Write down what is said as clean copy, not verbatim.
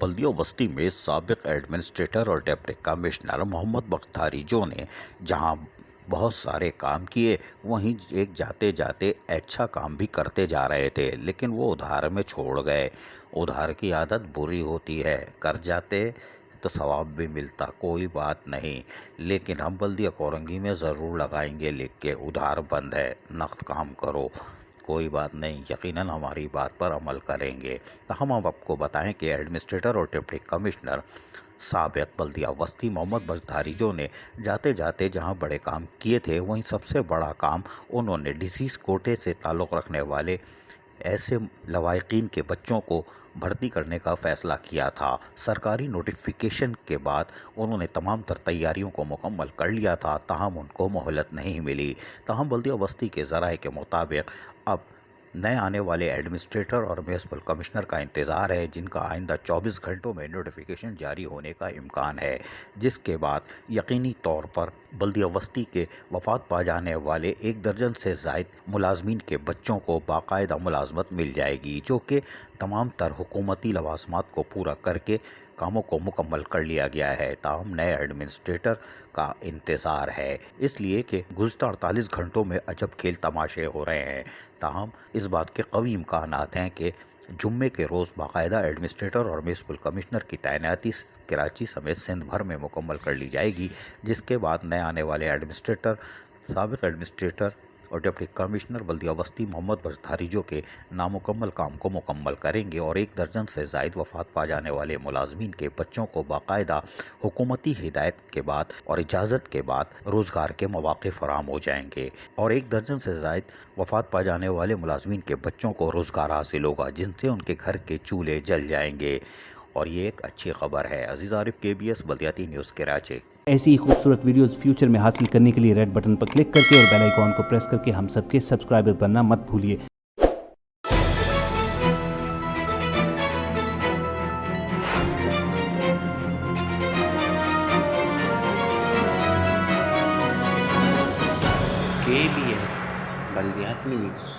बल्दिया बस्ती में साबिक एडमिनिस्ट्रेटर और डिप्टी कमिश्नर मोहम्मद बख्तारीजो ने जहां बहुत सारे काम किए, वहीं एक जाते जाते अच्छा काम भी करते जा रहे थे, लेकिन वो उधार में छोड़ गए। उधार की आदत बुरी होती है, कर जाते तो सवाब भी मिलता, कोई बात नहीं, लेकिन हम बल्दिया कोरंगी में ज़रूर लगाएंगे लिख के, उधार बंद है, नक़द काम करो। कोई बात नहीं, यकीनन हमारी बात पर अमल करेंगे। तो हम अब आपको बताएं कि एडमिनिस्ट्रेटर और डिप्टी कमिश्नर साबिक बल्दिया बस्ती मोहम्मद बख्तारीजो ने जाते जाते जहां बड़े काम किए थे, वहीं सबसे बड़ा काम उन्होंने डिसीज़ कोटे से ताल्लुक़ रखने वाले ऐसे लवाहिकीन के बच्चों को भर्ती करने का फ़ैसला किया था। सरकारी नोटिफिकेशन के बाद उन्होंने तमाम तर तैयारियों को मुकम्मल कर लिया था, ताहम उनको मोहलत नहीं मिली। ताहम बल्दिया बस्ती के ज़राए के मुताबिक अब नए आने वाले एडमिनिस्ट्रेटर और म्युनिसिपल कमिश्नर का इंतज़ार है, जिनका आइंदा 24 घंटों में नोटिफिकेशन जारी होने का इम्कान है, जिसके बाद यकीनी तौर पर बल्दिया बस्ती के वफात पा जाने वाले 1 दर्जन से ज़ायद मुलाजमीन के बच्चों को बाकायदा मुलाजमत मिल जाएगी, जो कि तमाम तर हुकूमती लवाजमात को पूरा करके कामों को मुकम्मल कर लिया गया है। ताहम नए एडमिनिस्ट्रेटर का इंतज़ार है, इसलिए कि गुज़िश्ता 48 घंटों में अजब खेल तमाशे हो रहे हैं। ताहम इस बात के कवी इम्कानात हैं कि जुम्मे के रोज़ बाकायदा एडमिनिस्ट्रेटर और म्युनिसिपल कमिश्नर की तैनाती कराची समेत सिंध भर में मुकम्मल कर ली जाएगी, जिसके बाद नए आने वाले एडमिनिस्ट्रेटर, साबिक एडमिनिस्ट्रेटर और डिप्टी कमिश्नर बल्दिया बस्ती मोहम्मद बख्तारीजो के नामुकम्मल काम को मुकम्मल करेंगे और 1 दर्जन से ज़ायद वफात पा जाने वाले मुलाजमीन के बच्चों को बाकायदा हुकूमती हिदायत के बाद और इजाज़त के बाद रोज़गार के मौक़े फ़राहम हो जाएंगे और 1 दर्जन से ज़ायद वफात पा जाने वाले मुलाजमीन के बच्चों को रोज़गार हासिल होगा, जिनसे उनके घर के चूल्हे जल जाएंगे, और ये एक अच्छी खबर है। अजीज़ आरिफ, KBS बल्दियाती न्यूज़ कराची। ऐसी ही खूबसूरत वीडियोस फ्यूचर में हासिल करने के लिए रेड बटन पर क्लिक करके और बेल आइकॉन को प्रेस करके हम सबके सब्सक्राइबर बनना मत भूलिए। KBS बल्दियाती न्यूज़।